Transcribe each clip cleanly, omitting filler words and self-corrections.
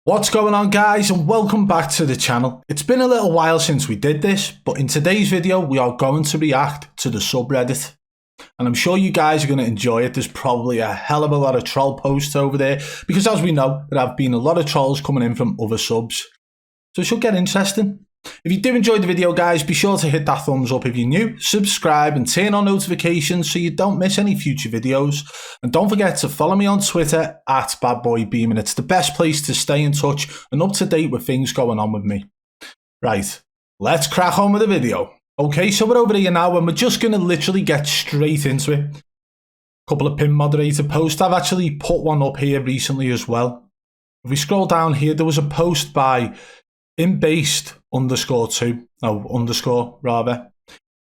What's going on, guys, and welcome back to the channel. It's been a little while since we did this, but in today's video we are going to react to the subreddit, and I'm sure you guys are going to enjoy it. There's probably a hell of a lot of troll posts over there because, as we know, there have been a lot of trolls coming in from other subs, so it should get interesting. If you do enjoy the video, guys, be sure to hit that thumbs up if you're new, subscribe and turn on notifications so you don't miss any future videos. And don't forget to follow me on Twitter at BADBOY BEAMAN. It's the best place to stay in touch and up to date with things going on with me. Right, let's crack on with the video. Okay, so we're over here now and we're just going to literally get straight into it. A couple of pin moderator posts. I've actually put one up here recently as well. If we scroll down here, there was a post by _2 rather,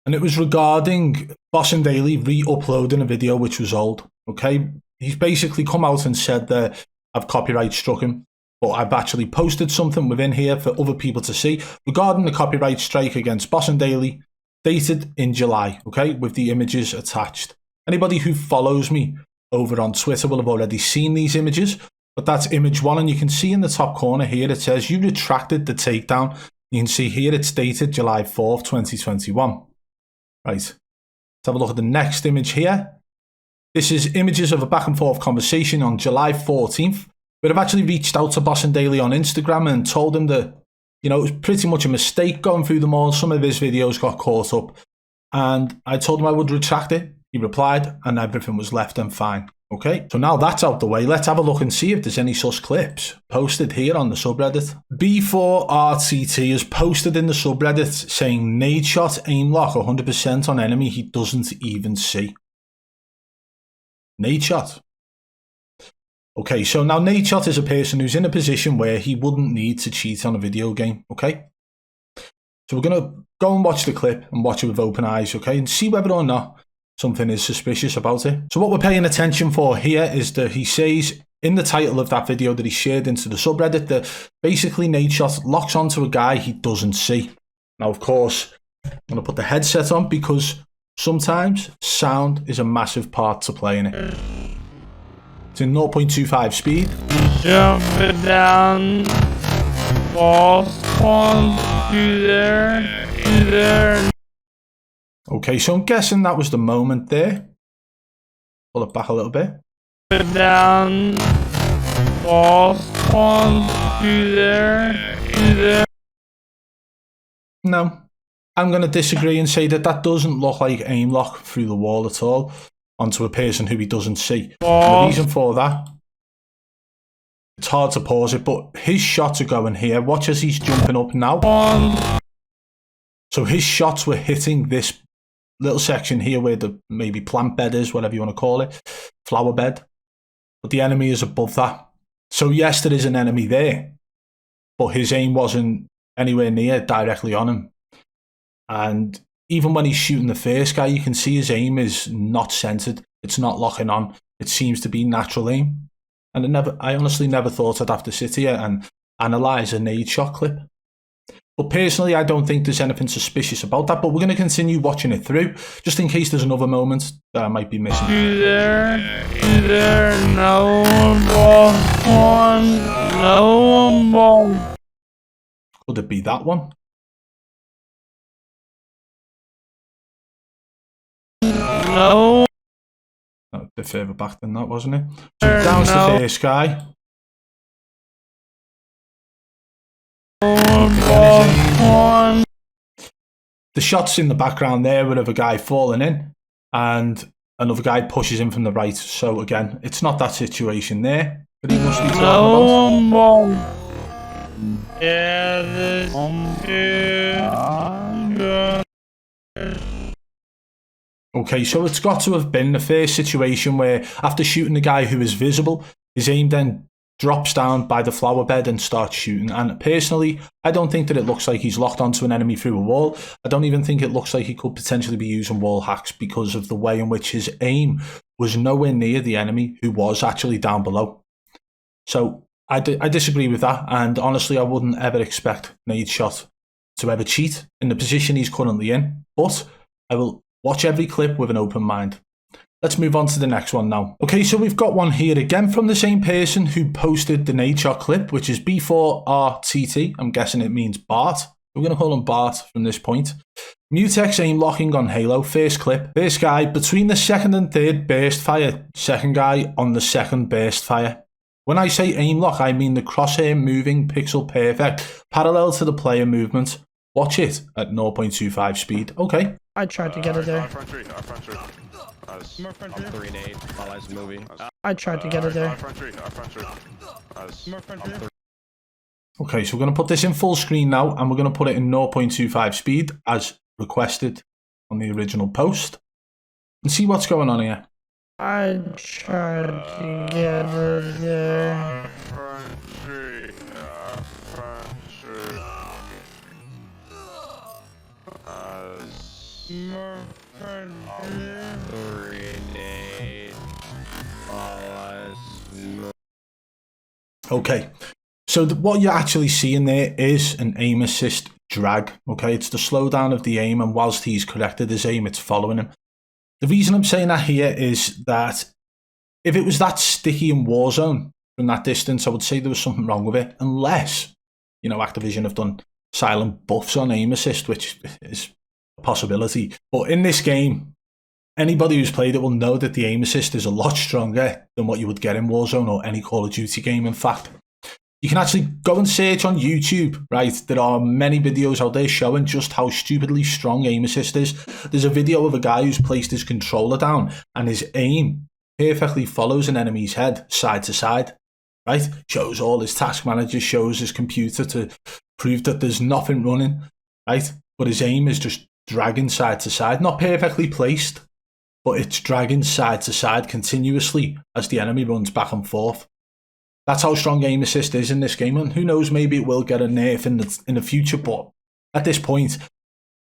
and it was regarding Boss and Daily re-uploading a video which was old. Okay, he's basically come out and said that I've copyright struck him, but I've actually posted something within here for other people to see regarding the copyright strike against Boss and Daily, dated in July, okay, with the images attached. Anybody who follows me over on Twitter will have already seen these images. But that's image one, and you can see in the top corner here it says you retracted the takedown. You can see here it's dated July 4th, 2021. Right, let's have a look at the next image here. This is images of a back and forth conversation on July 14th, where I've actually reached out to Boss and Daily on Instagram and told him that, you know, it was pretty much a mistake going through them all. Some of his videos got caught up, and I told him I would retract it. He replied, and everything was left and fine. Okay, so now that's out the way, let's have a look and see if there's any such clips posted here on the subreddit. B4RTT has posted in the subreddit saying nade shot aim lock 100% on enemy he doesn't even see. Nade shot. Okay, so now nade shot is a person who's in a position where he wouldn't need to cheat on a video game, okay? So we're going to go and watch the clip and watch it with open eyes, okay, and see whether or not something is suspicious about it. So what we're paying attention for here is that he says in the title of that video that he shared into the subreddit that basically nade shot locks onto a guy he doesn't see. Now, of course, I'm going to put the headset on because sometimes sound is a massive part to playing it. It's in 0.25 speed. Jump it down. Boss on to there. Okay, so I'm guessing that was the moment there. Pull it back a little bit. Down. Boss on to there. No, I'm going to disagree and say that that doesn't look like aim lock through the wall at all onto a person who he doesn't see. The reason for that, it's hard to pause it, but his shots are going here. Watch as he's jumping up now. So his shots were hitting this little section here where the maybe plant bed is, whatever you want to call it, flower bed, but the enemy is above that. So yes, there is an enemy there, but his aim wasn't anywhere near directly on him. And even when he's shooting the first guy, you can see his aim is not centered. It's not locking on. It seems to be natural aim. And I honestly never thought I'd have to sit here and analyze a nade shot clip. But personally, I don't think there's anything suspicious about that, but we're going to continue watching it through, just in case there's another moment that I might be missing. There, no one. Could it be that one? No. A bit further back than that, wasn't it? So down's the first guy. The shot's in the background there with a guy falling in and another guy pushes in from the right. So again, it's not that situation there, but he must be talking about. Okay, so it's got to have been the first situation where after shooting the guy who is visible, his aim then drops down by the flower bed and starts shooting. And personally, I don't think that it looks like he's locked onto an enemy through a wall. I don't even think it looks like he could potentially be using wall hacks because of the way in which his aim was nowhere near the enemy who was actually down below. So I disagree with that, and honestly I wouldn't ever expect nade shot to ever cheat in the position he's currently in, but I will watch every clip with an open mind. let's move on to the next one now. Okay, so we've got one here again from the same person who posted the Nadeshot clip, which is B4RTT. I'm guessing it means Bart. We're going to call him Bart from this point. Mutex aim locking on Halo, first clip. First guy between the second and third burst fire. Second guy on the second burst fire. When I say aim lock, I mean the crosshair moving pixel perfect, parallel to the player movement. Watch it at 0.25 speed. Okay. I tried to get it there. Our front tree. I'm 3 and 8 while I was moving. I tried to get it there. Our front tree. Okay, so we're going to put this in full screen now, and we're going to put it in 0.25 speed as requested on the original post, and see what's going on here. I tried to get it there. Okay, so what you're actually seeing there is an aim assist drag. Okay, it's the slowdown of the aim, and whilst he's corrected his aim, it's following him. The reason I'm saying that here is that if it was that sticky in Warzone from that distance, I would say there was something wrong with it, unless, you know, Activision have done silent buffs on aim assist, which is a possibility. But in this game, anybody who's played it will know that the aim assist is a lot stronger than what you would get in Warzone or any Call of Duty game. In fact, you can actually go and search on YouTube, right? There are many videos out there showing just how stupidly strong aim assist is. There's a video of a guy who's placed his controller down and his aim perfectly follows an enemy's head side to side, right? Shows all his task manager, shows his computer to prove that there's nothing running, right? But his aim is just dragging side to side, not perfectly placed, but it's dragging side to side continuously as the enemy runs back and forth. That's how strong aim assist is in this game, and who knows, maybe it will get a nerf in the future, but at this point,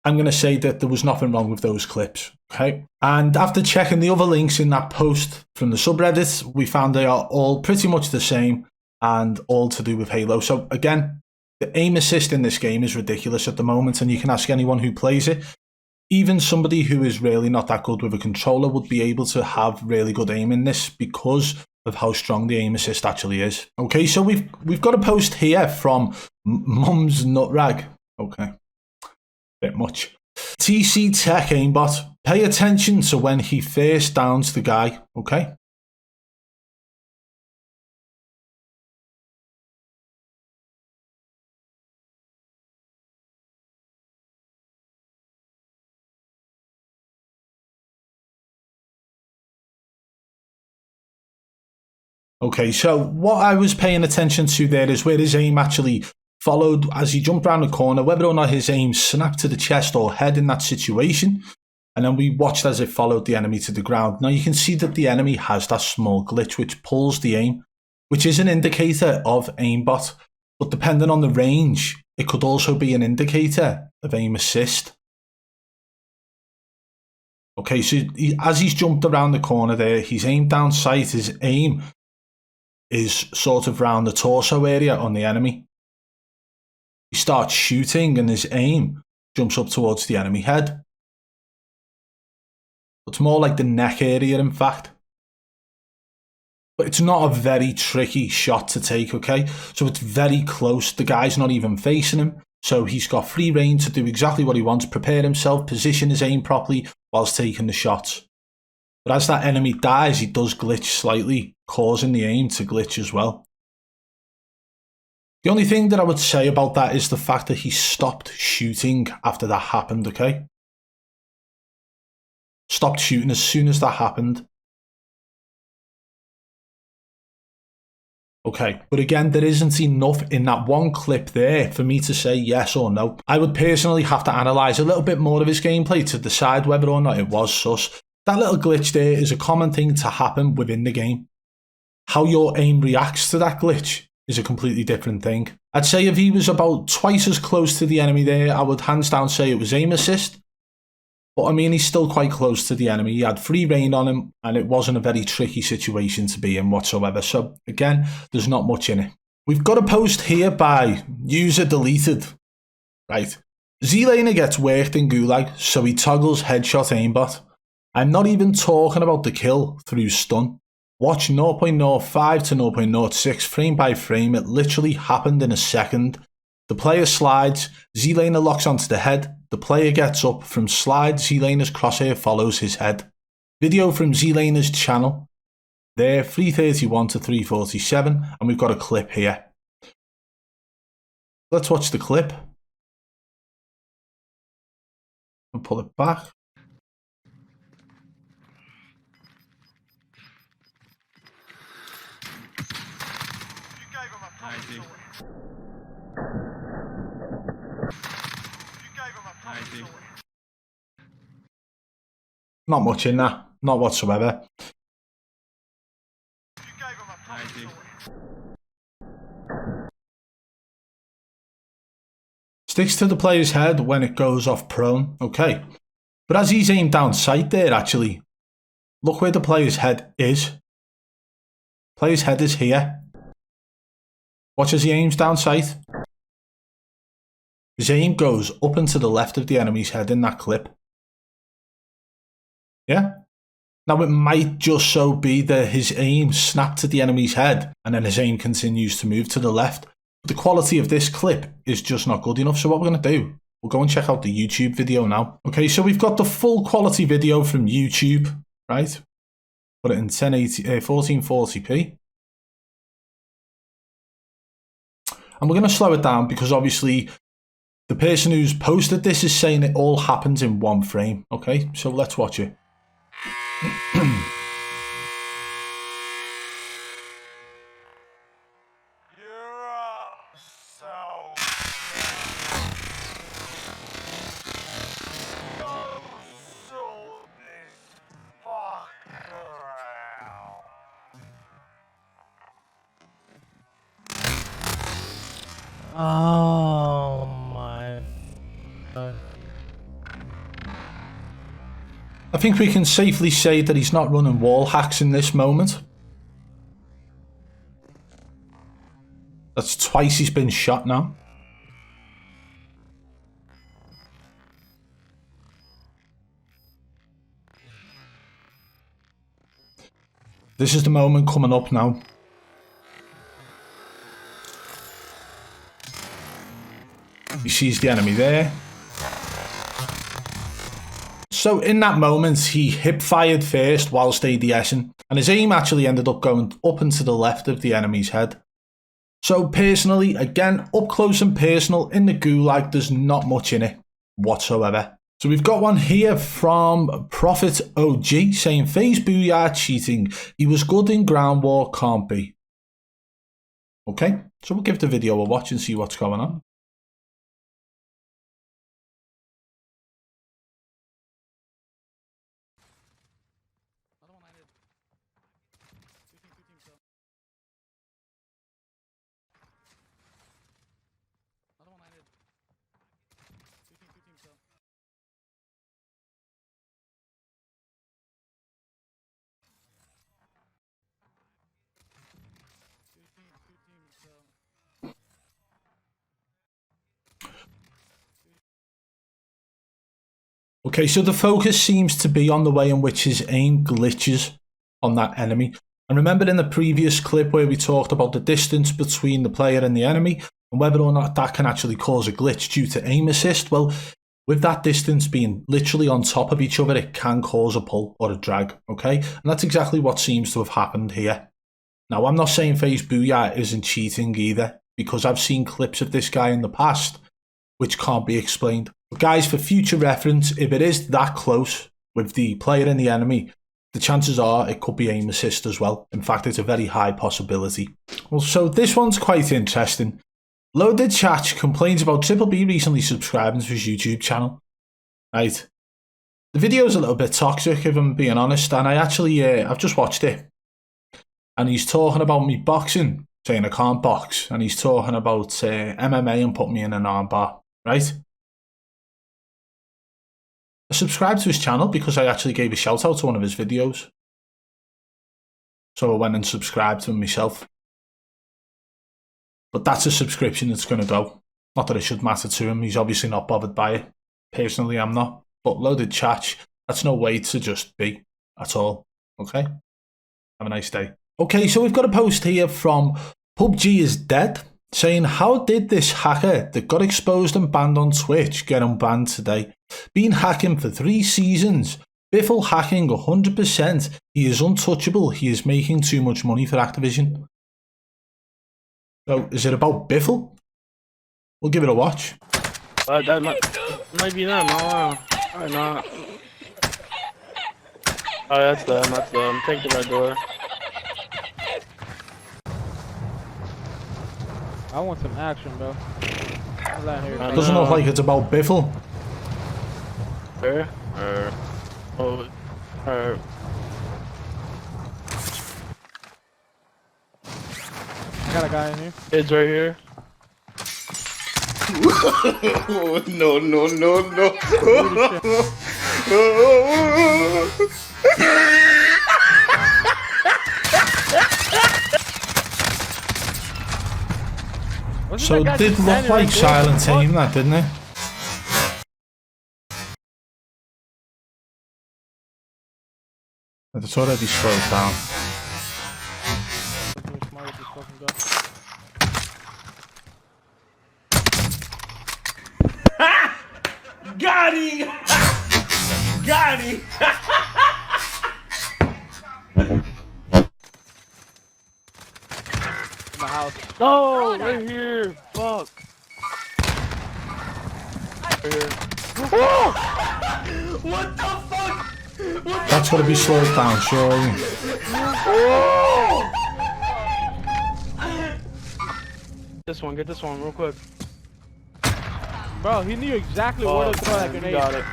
I'm going to say that there was nothing wrong with those clips, okay? And after checking the other links in that post from the subreddit, we found they are all pretty much the same and all to do with Halo. So again, the aim assist in this game is ridiculous at the moment, and you can ask anyone who plays it. Even somebody who is really not that good with a controller would be able to have really good aim in this because of how strong the aim assist actually is. Okay, so we've got a post here from Mum's Nutrag. Okay, bit much. TC Tech aimbot. Pay attention to when he first downs the guy. Okay. Okay, so what I was paying attention to there is where his aim actually followed as he jumped around the corner, whether or not his aim snapped to the chest or head in that situation. And then we watched as it followed the enemy to the ground. Now you can see that the enemy has that small glitch which pulls the aim, which is an indicator of aimbot. But depending on the range, it could also be an indicator of aim assist. Okay, so as he's jumped around the corner there, he's aimed down sight, his aim is sort of round the torso area on the enemy. He starts shooting and his aim jumps up towards the enemy head. It's more like the neck area, in fact. But it's not a very tricky shot to take, okay? So it's very close. The guy's not even facing him. So he's got free rein to do exactly what he wants, prepare himself, position his aim properly whilst taking the shots. But as that enemy dies, he does glitch slightly, causing the aim to glitch as well. The only thing that I would say about that is the fact that he stopped shooting after that happened, okay? Stopped shooting as soon as that happened. Okay, but again, there isn't enough in that one clip there for me to say yes or no. I would personally have to analyse a little bit more of his gameplay to decide whether or not it was sus. That little glitch there is a common thing to happen within the game. How your aim reacts to that glitch is a completely different thing. I'd say if he was about twice as close to the enemy there, I would hands down say it was aim assist. But I mean, he's still quite close to the enemy. He had free rein on him, and it wasn't a very tricky situation to be in whatsoever. So again, there's not much in it. We've got a post here by user deleted. Right. ZLANER gets worked in Gulag, so he toggles headshot aimbot. I'm not even talking about the kill through stun. Watch 0.05 to 0.06 frame by frame. It literally happened in a second. The player slides, ZLANER locks onto the head. The player gets up from slide, ZLANER's crosshair follows his head. Video from ZLANER's channel. There, 331 to 347, and we've got a clip here. Let's watch the clip. And pull it back. Not much in that, not whatsoever. Sticks to the player's head when it goes off prone, okay. But as he's aimed down sight there, actually, look where the player's head is. Player's head is here. Watch as he aims down sight. His aim goes up and to the left of the enemy's head in that clip. Yeah? Now it might just so be that his aim snapped at the enemy's head and then his aim continues to move to the left. But the quality of this clip is just not good enough. So what we're going to do, we'll go and check out the YouTube video now. Okay, so we've got the full quality video from YouTube, right? Put it in 1440p. And we're going to slow it down because obviously the person who's posted this is saying it all happens in one frame. Okay, so let's watch it. Oh my God. I think we can safely say that he's not running wall hacks in this moment. That's twice he's been shot now. This is the moment coming up now. He sees the enemy there. So in that moment, he hip fired first whilst ADSing, and his aim actually ended up going up and to the left of the enemy's head. So personally, again, up close and personal in the gulag, there's not much in it whatsoever. So we've got one here from Prophet OG saying, FaZe Booyah cheating. He was good in ground war, can't be. Okay, so we'll give the video a watch and see what's going on. Okay, so the focus seems to be on the way in which his aim glitches on that enemy. And remember in the previous clip where we talked about the distance between the player and the enemy and whether or not that can actually cause a glitch due to aim assist? Well, with that distance being literally on top of each other, it can cause a pull or a drag, okay? And that's exactly what seems to have happened here. Now, I'm not saying FaZe Booyah isn't cheating either, because I've seen clips of this guy in the past which can't be explained. But guys, for future reference, if it is that close with the player and the enemy, the chances are it could be aim assist as well. In fact, it's a very high possibility. Well, so this one's quite interesting. Loaded Chat complains about Triple B recently subscribing to his YouTube channel. Right. The video's a little bit toxic, if I'm being honest, and I actually, I've just watched it. And he's talking about me boxing, saying I can't box, and he's talking about MMA and putting me in an armbar, right? I subscribed to his channel because I actually gave a shout out to one of his videos. So I went and subscribed to him myself. But that's a subscription that's going to go. Not that it should matter to him, he's obviously not bothered by it. Personally, I'm not. But Loaded Chat That's no way to just be at all. Okay? Have a nice day. Okay, so we've got a post here from PUBG is Dead saying, how did this hacker that got exposed and banned on Twitch get unbanned today? Been hacking for 3 seasons. Biffle hacking 100%. He is untouchable. He is making too much money for Activision. So, is it about Biffle? We'll give it a watch. That might be them. Or not. Oh, that's them. That's them. Take the red door. I want some action, bro. Doesn't look like it's about Biffle. Where? I got a guy in here. It's right here. No. So it did look like silent aim, that, didn't it? It's already slowed down. Got him! Got him! My house. No, right here. Fuck. Right here. What the fuck? That's gotta be slowed down, surely. Get this one real quick. Bro, he knew exactly where to throw that grenade. Got it.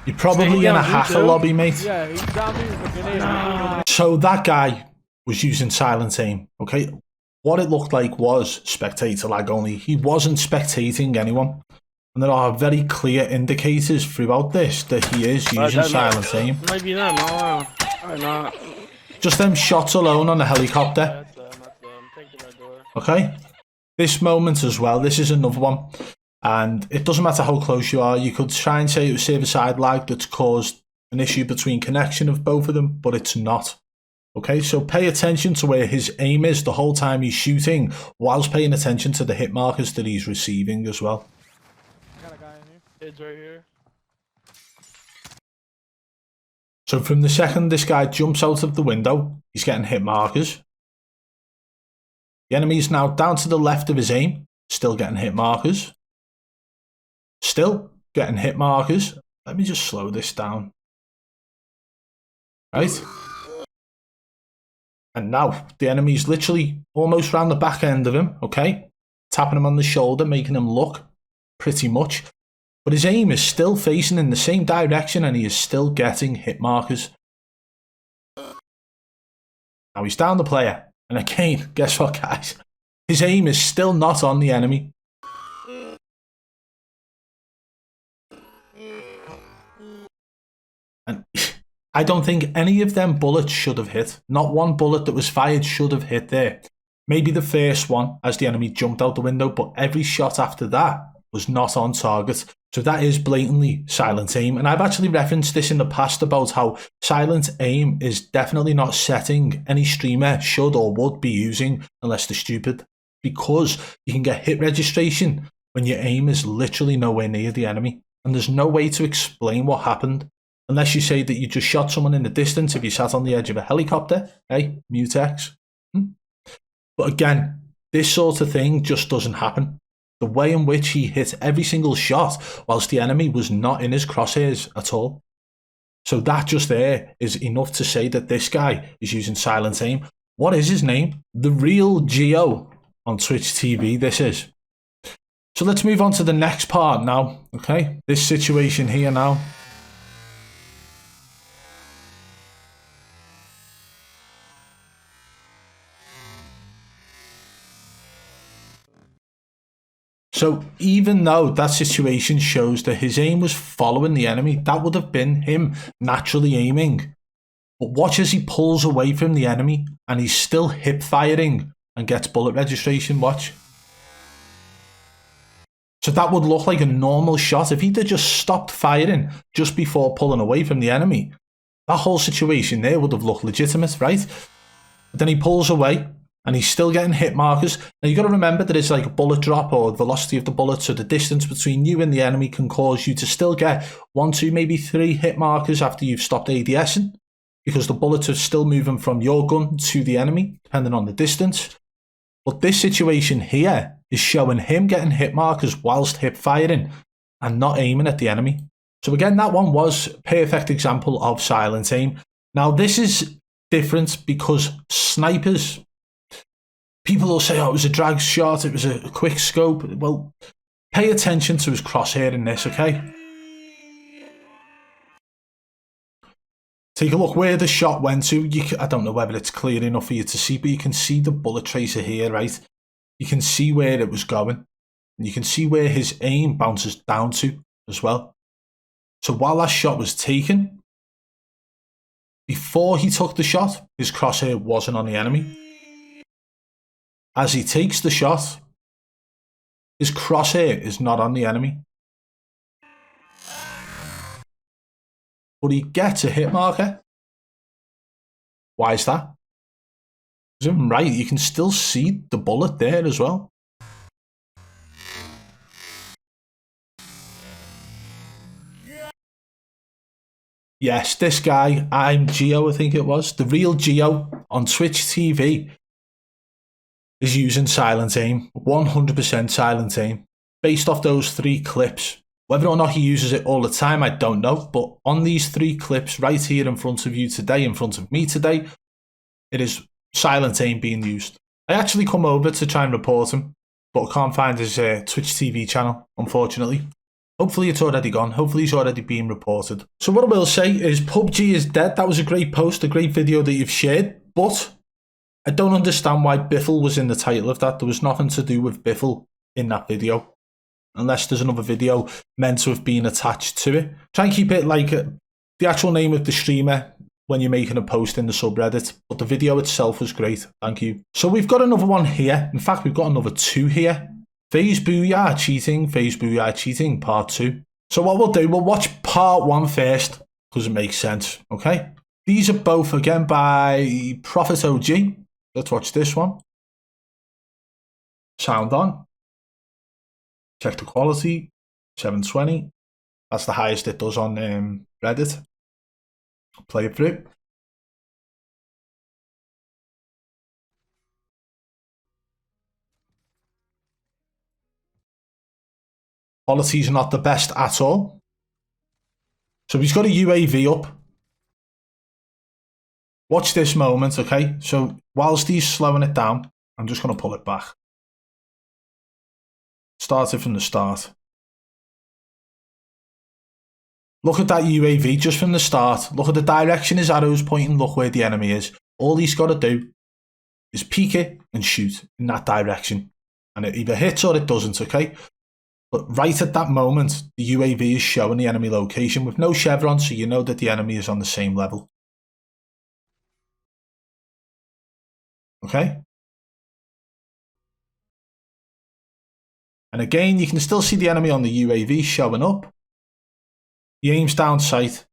You're probably in a hacker lobby, mate. Yeah, he got me with a grenade. So that guy was using silent aim, okay? What it looked like was spectator lag only. He wasn't spectating anyone. And there are very clear indicators throughout this that he is using silent aim. Might be them. Or not. Just them shots alone on the helicopter. That's them. Take the red door. Okay? This moment as well, this is another one. And it doesn't matter how close you are. You could try and say it was server-side lag that's caused an issue between connection of both of them, but it's not. Okay, so pay attention to where his aim is the whole time he's shooting, whilst paying attention to the hit markers that he's receiving as well. Got a guy in here. It's right here. So from the second this guy jumps out of the window, he's getting hit markers. The enemy is now down to the left of his aim, still getting hit markers. Still getting hit markers. Let me just slow this down. Right? And now the enemy's literally almost round the back end of him, okay? Tapping him on the shoulder, making him look pretty much. But his aim is still facing in the same direction and he is still getting hit markers. Now he's down the player. And again, guess what, guys? His aim is still not on the enemy. And I don't think any of them bullets should have hit. Not one bullet that was fired should have hit there. Maybe the first one as the enemy jumped out the window, but every shot after that was not on target. So that is blatantly silent aim. And I've actually referenced this in the past about how silent aim is definitely not setting any streamer should or would be using unless they're stupid. Because you can get hit registration when your aim is literally nowhere near the enemy. And there's no way to explain what happened. Unless you say that you just shot someone in the distance if you sat on the edge of a helicopter. Hey, Mutex. But again, this sort of thing just doesn't happen. The way in which he hit every single shot whilst the enemy was not in his crosshairs at all. So that just there is enough to say that this guy is using silent aim. What is his name? The Real Geo on Twitch TV, this is. So let's move on to the next part now, okay? This situation here now. So even though that situation shows that his aim was following the enemy, that would have been him naturally aiming. But watch as he pulls away from the enemy and he's still hip firing and gets bullet registration, watch. So that would look like a normal shot. If he'd have just stopped firing just before pulling away from the enemy, that whole situation there would have looked legitimate, right? But then he pulls away and he's still getting hit markers. Now you got to remember that it's like a bullet drop or velocity of the bullet, so the distance between you and the enemy can cause you to still get 1, 2, maybe 3 hit markers after you've stopped ADSing, because the bullets are still moving from your gun to the enemy, depending on the distance. But this situation here is showing him getting hit markers whilst hip firing and not aiming at the enemy. So again, that one was a perfect example of silent aim. Now this is different because snipers, people will say, oh, it was a drag shot, it was a quick scope. Well, pay attention to his crosshair in this, okay? Take a look where the shot went to. I don't know whether it's clear enough for you to see, but you can see the bullet tracer here, right? You can see where it was going. And you can see where his aim bounces down to as well. So while that shot was taken, before he took the shot, his crosshair wasn't on the enemy. As he takes the shot, his crosshair is not on the enemy. But he gets a hit marker. Why is that? Zoom right, you can still see the bullet there as well. Yes, this guy, I'm Geo, I think it was. The real Geo on Twitch TV is using silent aim, 100% silent aim, based off those 3 clips. Whether or not he uses it all the time, I don't know. But on these 3 clips right here in front of you today, in front of me today, it is silent aim being used. I actually come over to try and report him, but I can't find his Twitch TV channel, unfortunately. Hopefully it's already gone. Hopefully he's already being reported. So what I will say is PUBG is dead. That was a great post, a great video that you've shared, but I don't understand why Biffle was in the title of that. There was nothing to do with Biffle in that video, unless there's another video meant to have been attached to it. Try and keep it like the actual name of the streamer when you're making a post in the subreddit, but the video itself was great. Thank you. So we've got another one here. In fact, we've got another 2 here. FaZe BOOYA cheating, part 2. So what we'll do, we'll watch part 1 first, because it makes sense, okay? These are both, again, by Prophet OG. Let's watch this one. Sound on. Check the quality, 720. That's the highest it does on Reddit. Play it through. Quality's not the best at all. So he's got a UAV up. Watch this moment, okay? So whilst he's slowing it down, I'm just going to pull it back. Start it from the start. Look at that UAV just from the start. Look at the direction his arrow's pointing. Look where the enemy is. All he's got to do is peek it and shoot in that direction. And it either hits or it doesn't, okay? But right at that moment, the UAV is showing the enemy location with no chevron, so you know that the enemy is on the same level. Okay? And again, you can still see the enemy on the UAV showing up. He aims down sight.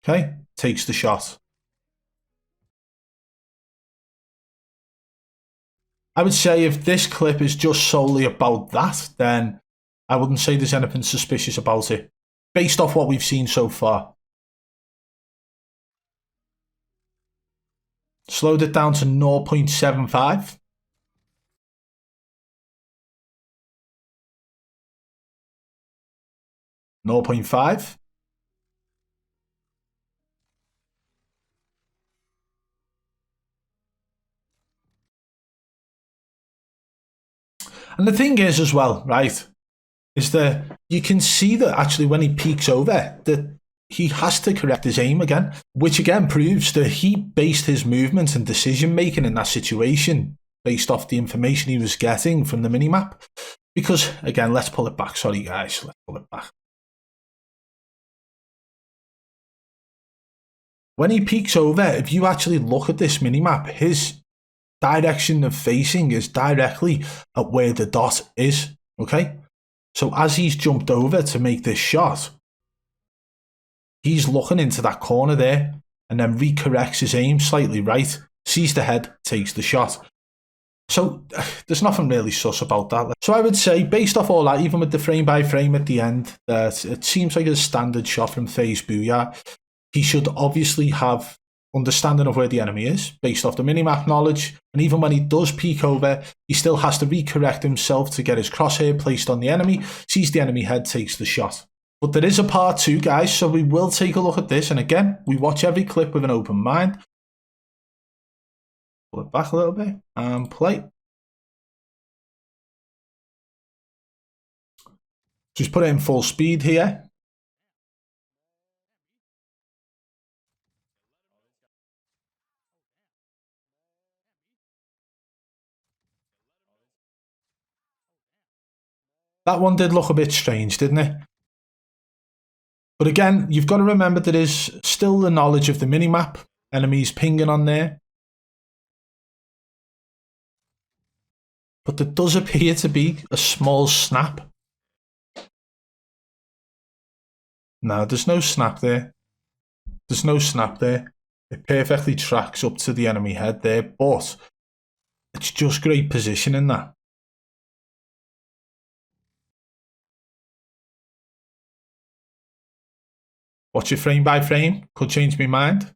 Okay? Takes the shot. I would say if this clip is just solely about that, then I wouldn't say there's anything suspicious about it, based off what we've seen so far. Slowed it down to 0.75. .5. And the thing is as well, right, is that you can see that actually when he peeks over, that he has to correct his aim again, which again proves that he based his movement and decision making in that situation based off the information he was getting from the minimap. Because again, let's pull it back. Sorry guys, let's pull it back. When he peeks over, if you actually look at this minimap, his direction of facing is directly at where the dot is, okay? So as he's jumped over to make this shot, he's looking into that corner there and then recorrects his aim slightly right, sees the head, takes the shot. So there's nothing really sus about that. So I would say, based off all that, even with the frame by frame at the end, that it seems like a standard shot from FaZe Booyah. He should obviously have understanding of where the enemy is, based off the minimap knowledge, and even when he does peek over, he still has to recorrect himself to get his crosshair placed on the enemy, sees the enemy head, takes the shot. But there is a part 2, guys, so we will take a look at this, and again, we watch every clip with an open mind. Pull it back a little bit, and play. Just put it in full speed here. That one did look a bit strange, didn't it? But again, you've got to remember there is still the knowledge of the minimap. Enemies pinging on there. But there does appear to be a small snap. No, there's no snap there. There's no snap there. It perfectly tracks up to the enemy head there, but it's just great positioning that. Watch it frame by frame. Could change my mind.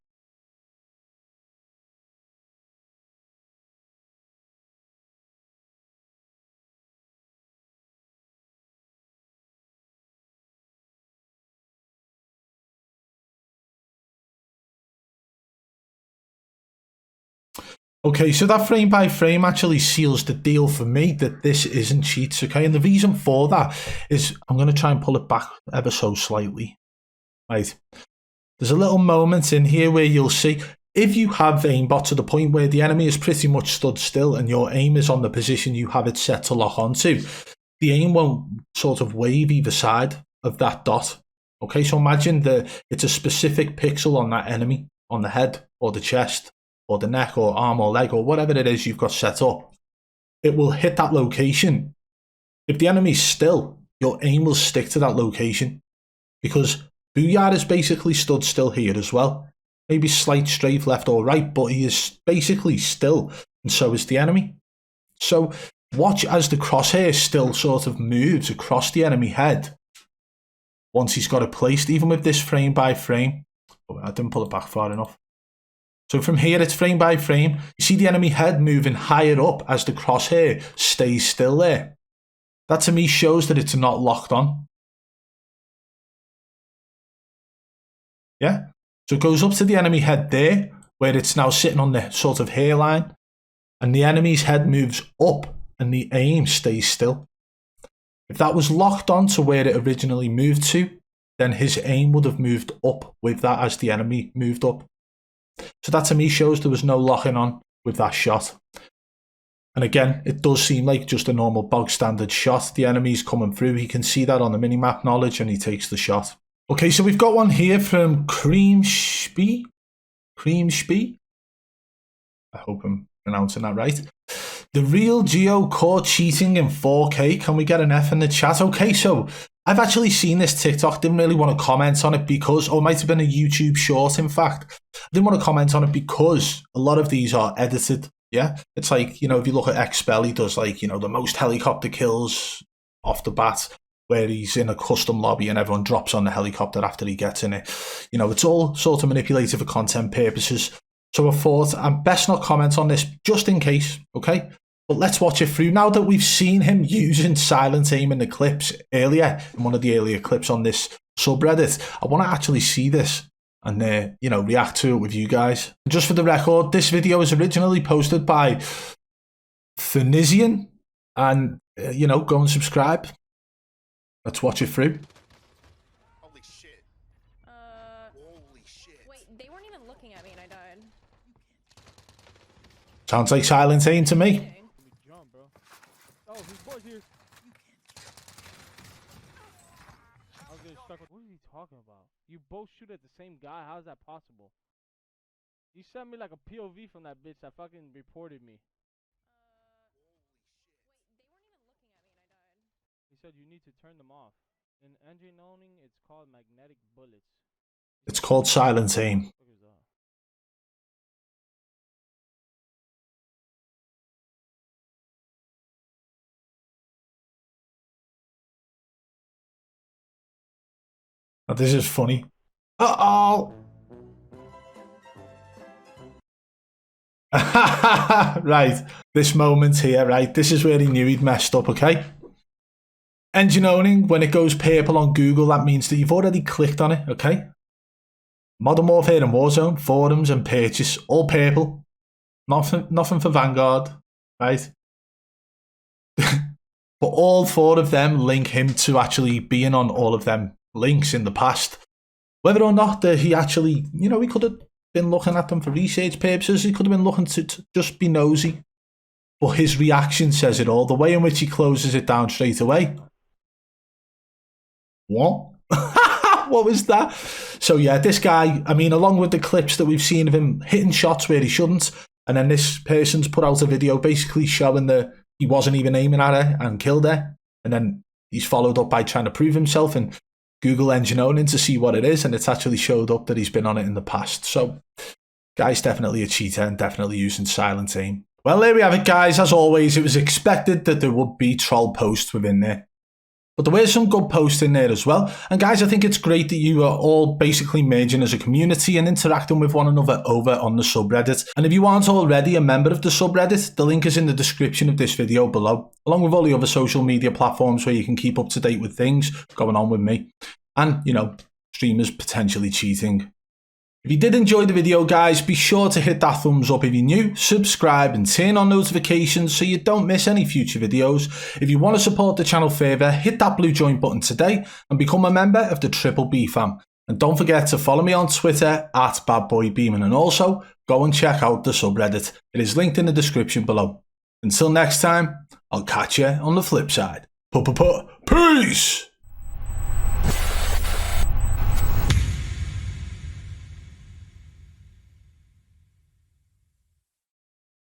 Okay, so that frame by frame actually seals the deal for me that this isn't cheats, okay? And the reason for that is I'm going to try and pull it back ever so slightly. Right. There's a little moment in here where you'll see if you have aimbot to the point where the enemy is pretty much stood still and your aim is on the position you have it set to lock onto, the aim won't sort of wave either side of that dot. Okay, so imagine that it's a specific pixel on that enemy, on the head or the chest or the neck or arm or leg or whatever it is you've got set up. It will hit that location. If the enemy's still, your aim will stick to that location because Booyah is basically stood still here as well. Maybe slight strafe left or right, but he is basically still, and so is the enemy. So watch as the crosshair still sort of moves across the enemy head once he's got it placed, even with this frame by frame. Oh, I didn't pull it back far enough. So from here, it's frame by frame. You see the enemy head moving higher up as the crosshair stays still there. That to me shows that it's not locked on. Yeah, so it goes up to the enemy head there, where it's now sitting on the sort of hairline, and the enemy's head moves up and the aim stays still. If that was locked on to where it originally moved to, then his aim would have moved up with that as the enemy moved up. So that to me shows there was no locking on with that shot. And again, it does seem like just a normal bog standard shot. The enemy's coming through, he can see that on the minimap knowledge and he takes the shot. Okay, so we've got one here from Creamspee. I hope I'm pronouncing that right. The real Geo caught cheating in 4K. Can we get an F in the chat? Okay, so I've actually seen this TikTok. Didn't really want to comment on it because, or it might have been a YouTube short, in fact. I didn't want to comment on it because a lot of these are edited. Yeah, it's like, you know, if you look at Xpel, he does like, you know, the most helicopter kills off the bat, where he's in a custom lobby and everyone drops on the helicopter after he gets in it. You know, it's all sort of manipulated for content purposes. So I thought I'd best not comment on this just in case, okay? But let's watch it through. Now that we've seen him using silent aim in the clips earlier, in one of the earlier clips on this subreddit, I want to actually see this and, you know, react to it with you guys. And just for the record, this video was originally posted by Thanisian, and, you know, go and subscribe. Let's watch it through. Holy shit. Holy shit. Wait, they weren't even looking at me and I died. Sounds like silent aim to me. Jump, bro. Oh, his boy's here. I was getting stuck with, what are you talking about? You both shoot at the same guy? How is that possible? You sent me like a POV from that bitch that fucking reported me. Wait, they weren't even looking at me and I died. He said you need to turn them off. In engine owning, it's called magnetic bullets. It's called silent aim. What is that? Now, this is funny. Uh-oh. Right, this moment here, right? This is where he knew he'd messed up, okay? Engine owning, when it goes purple on Google, that means that you've already clicked on it, okay? Modern Warfare and Warzone, forums and purchase, all purple. Nothing for Vanguard, right? But all 4 of them link him to actually being on all of them links in the past. Whether or not that he actually, you know, he could have been looking at them for research purposes, he could have been looking to just be nosy. But his reaction says it all. The way in which he closes it down straight away. What? What was that? So yeah, this guy, I mean, along with the clips that we've seen of him hitting shots where he shouldn't, and then this person's put out a video basically showing that he wasn't even aiming at her and killed her, and then he's followed up by trying to prove himself and Google engine owning to see what it is, and it's actually showed up that he's been on it in the past. So guy's definitely a cheater and definitely using silent aim. Well, there we have it, guys. As always, it was expected that there would be troll posts within there. But there were some good posts in there as well. And guys, I think it's great that you are all basically merging as a community and interacting with one another over on the subreddit. And if you aren't already a member of the subreddit, the link is in the description of this video below, along with all the other social media platforms where you can keep up to date with things going on with me. And, you know, streamers potentially cheating. If you did enjoy the video, guys, be sure to hit that thumbs up if you're new, subscribe and turn on notifications so you don't miss any future videos. If you want to support the channel further, hit that blue join button today and become a member of the Triple B fam. And don't forget to follow me on Twitter at BADBOY BEAMAN, and also go and check out the subreddit. It is linked in the description below. Until next time, I'll catch you on the flip side. Peace!